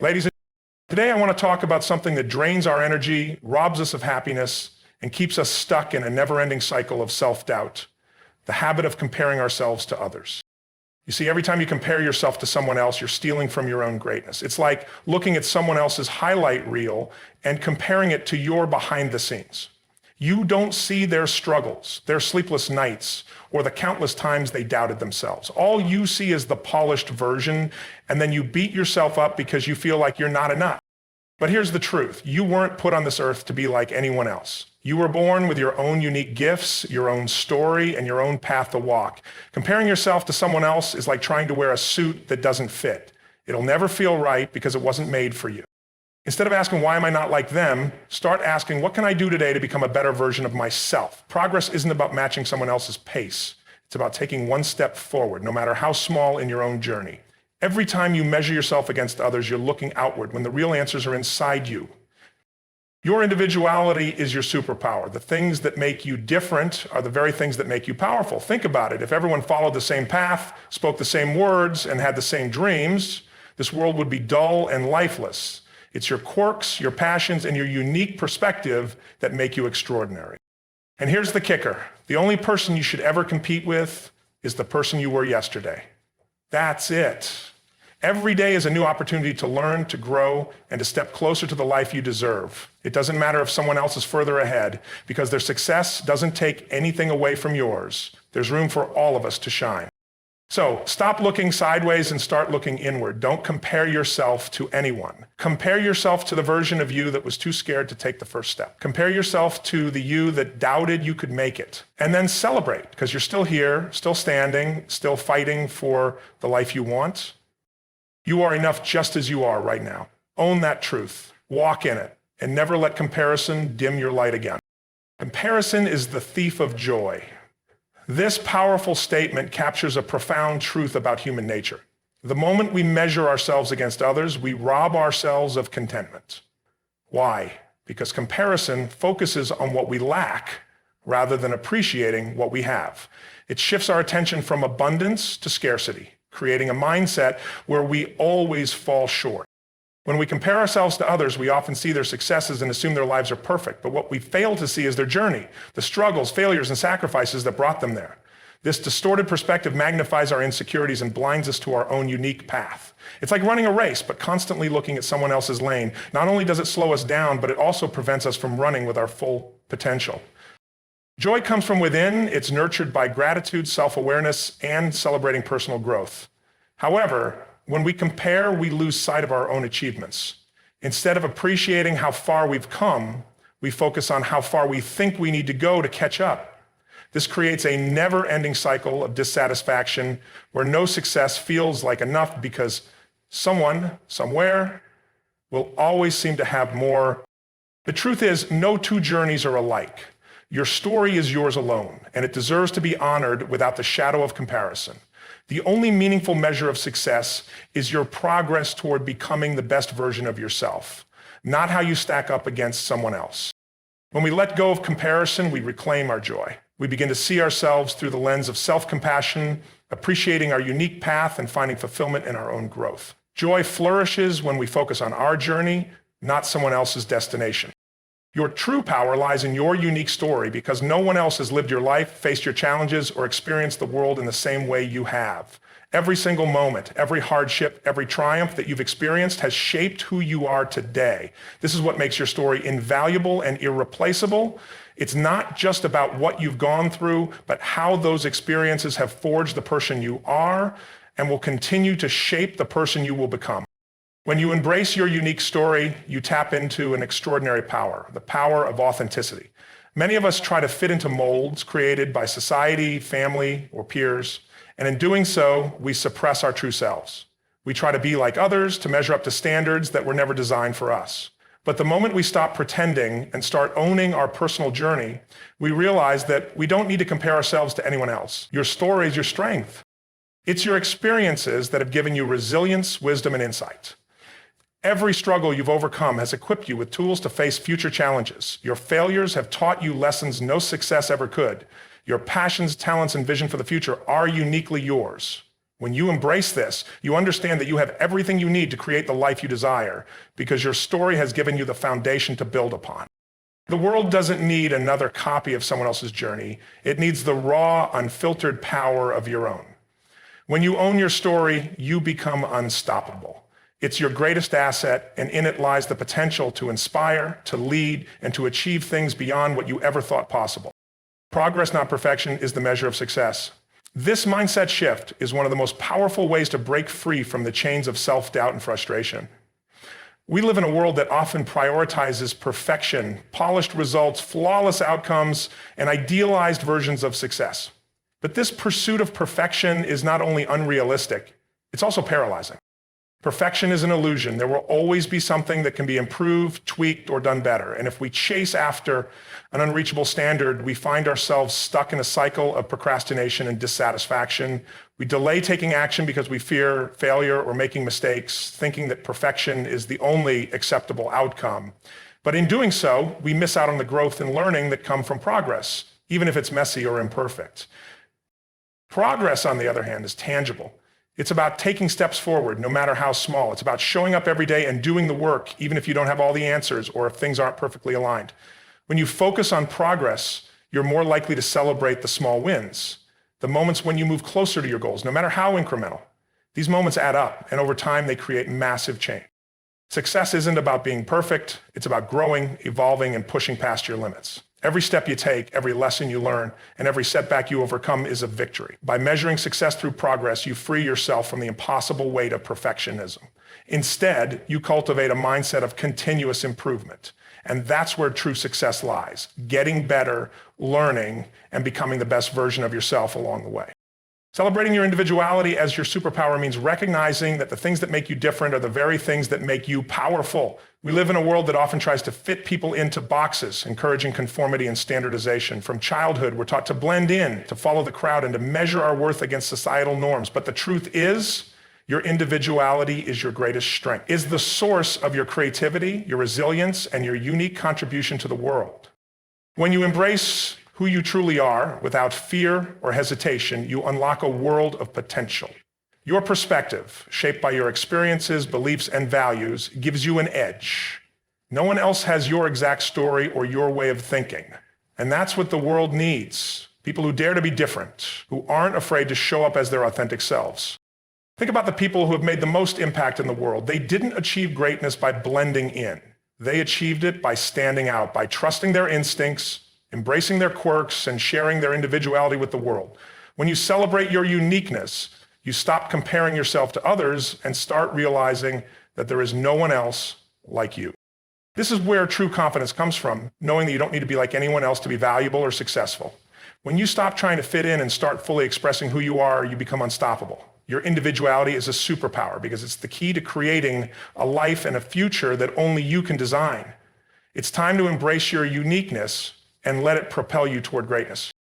Ladies and gentlemen, today I want to talk about something that drains our energy, robs us of happiness, and keeps us stuck in a never-ending cycle of self-doubt, the habit of comparing ourselves to others. You see, every time you compare yourself to someone else, you're stealing from your own greatness. It's like looking at someone else's highlight reel and comparing it to your behind the scenes. You don't see their struggles, their sleepless nights, or the countless times they doubted themselves. All you see is the polished version, and then you beat yourself up because you feel like you're not enough. But here's the truth. You weren't put on this earth to be like anyone else. You were born with your own unique gifts, your own story, and your own path to walk. Comparing yourself to someone else is like trying to wear a suit that doesn't fit. It'll never feel right because it wasn't made for you. Instead of asking, why am I not like them? Start asking, what can I do today to become a better version of myself? Progress isn't about matching someone else's pace. It's about taking one step forward, no matter how small in your own journey. Every time you measure yourself against others, you're looking outward when the real answers are inside you. Your individuality is your superpower. The things that make you different are the very things that make you powerful. Think about it. If everyone followed the same path, spoke the same words, and had the same dreams, this world would be dull and lifeless. It's your quirks, your passions, and your unique perspective that make you extraordinary. And here's the kicker. The only person you should ever compete with is the person you were yesterday. That's it. Every day is a new opportunity to learn, to grow, and to step closer to the life you deserve. It doesn't matter if someone else is further ahead, because their success doesn't take anything away from yours. There's room for all of us to shine. So stop looking sideways and start looking inward. Don't compare yourself to anyone. Compare yourself to the version of you that was too scared to take the first step. Compare yourself to the you that doubted you could make it. And then celebrate, because you're still here, still standing, still fighting for the life you want. You are enough just as you are right now. Own that truth. Walk in it. And never let comparison dim your light again. Comparison is the thief of joy. This powerful statement captures a profound truth about human nature. The moment we measure ourselves against others, we rob ourselves of contentment. Why? Because comparison focuses on what we lack rather than appreciating what we have. It shifts our attention from abundance to scarcity, creating a mindset where we always fall short. When we compare ourselves to others, we often see their successes and assume their lives are perfect, but what we fail to see is their journey, the struggles, failures, and sacrifices that brought them there. This distorted perspective magnifies our insecurities and blinds us to our own unique path. It's like running a race, but constantly looking at someone else's lane. Not only does it slow us down, but it also prevents us from running with our full potential. Joy comes from within. It's nurtured by gratitude, self-awareness, and celebrating personal growth. However, when we compare, we lose sight of our own achievements. Instead of appreciating how far we've come, we focus on how far we think we need to go to catch up. This creates a never-ending cycle of dissatisfaction where no success feels like enough because someone, somewhere, will always seem to have more. The truth is, no two journeys are alike. Your story is yours alone, and it deserves to be honored without the shadow of comparison. The only meaningful measure of success is your progress toward becoming the best version of yourself, not how you stack up against someone else. When we let go of comparison, we reclaim our joy. We begin to see ourselves through the lens of self-compassion, appreciating our unique path and finding fulfillment in our own growth. Joy flourishes when we focus on our journey, not someone else's destination. Your true power lies in your unique story because no one else has lived your life, faced your challenges, or experienced the world in the same way you have. Every single moment, every hardship, every triumph that you've experienced has shaped who you are today. This is what makes your story invaluable and irreplaceable. It's not just about what you've gone through, but how those experiences have forged the person you are and will continue to shape the person you will become. When you embrace your unique story, you tap into an extraordinary power, the power of authenticity. Many of us try to fit into molds created by society, family, or peers, and in doing so, we suppress our true selves. We try to be like others, to measure up to standards that were never designed for us. But the moment we stop pretending and start owning our personal journey, we realize that we don't need to compare ourselves to anyone else. Your story is your strength. It's your experiences that have given you resilience, wisdom, and insight. Every struggle you've overcome has equipped you with tools to face future challenges. Your failures have taught you lessons no success ever could. Your passions, talents, and vision for the future are uniquely yours. When you embrace this, you understand that you have everything you need to create the life you desire because your story has given you the foundation to build upon. The world doesn't need another copy of someone else's journey. It needs the raw, unfiltered power of your own. When you own your story, you become unstoppable. It's your greatest asset, and in it lies the potential to inspire, to lead, and to achieve things beyond what you ever thought possible. Progress, not perfection, is the measure of success. This mindset shift is one of the most powerful ways to break free from the chains of self-doubt and frustration. We live in a world that often prioritizes perfection, polished results, flawless outcomes, and idealized versions of success. But this pursuit of perfection is not only unrealistic, it's also paralyzing. Perfection is an illusion. There will always be something that can be improved, tweaked, or done better. And if we chase after an unreachable standard, we find ourselves stuck in a cycle of procrastination and dissatisfaction. We delay taking action because we fear failure or making mistakes, thinking that perfection is the only acceptable outcome. But in doing so, we miss out on the growth and learning that come from progress, even if it's messy or imperfect. Progress, on the other hand, is tangible. It's about taking steps forward, no matter how small. It's about showing up every day and doing the work, even if you don't have all the answers or if things aren't perfectly aligned. When you focus on progress, you're more likely to celebrate the small wins, the moments when you move closer to your goals, no matter how incremental. These moments add up, and over time, they create massive change. Success isn't about being perfect. It's about growing, evolving, and pushing past your limits. Every step you take, every lesson you learn, and every setback you overcome is a victory. By measuring success through progress, you free yourself from the impossible weight of perfectionism. Instead, you cultivate a mindset of continuous improvement. And that's where true success lies, getting better, learning, and becoming the best version of yourself along the way. Celebrating your individuality as your superpower means recognizing that the things that make you different are the very things that make you powerful. We live in a world that often tries to fit people into boxes, encouraging conformity and standardization. From childhood, we're taught to blend in, to follow the crowd, and to measure our worth against societal norms. But the truth is, your individuality is your greatest strength, is the source of your creativity, your resilience, and your unique contribution to the world. When you embrace who you truly are, without fear or hesitation, you unlock a world of potential. Your perspective, shaped by your experiences, beliefs, and values, gives you an edge. No one else has your exact story or your way of thinking. And that's what the world needs. People who dare to be different, who aren't afraid to show up as their authentic selves. Think about the people who have made the most impact in the world. They didn't achieve greatness by blending in. They achieved it by standing out, by trusting their instincts, embracing their quirks, and sharing their individuality with the world. When you celebrate your uniqueness, you stop comparing yourself to others and start realizing that there is no one else like you. This is where true confidence comes from, knowing that you don't need to be like anyone else to be valuable or successful. When you stop trying to fit in and start fully expressing who you are, you become unstoppable. Your individuality is a superpower because it's the key to creating a life and a future that only you can design. It's time to embrace your uniqueness and let it propel you toward greatness.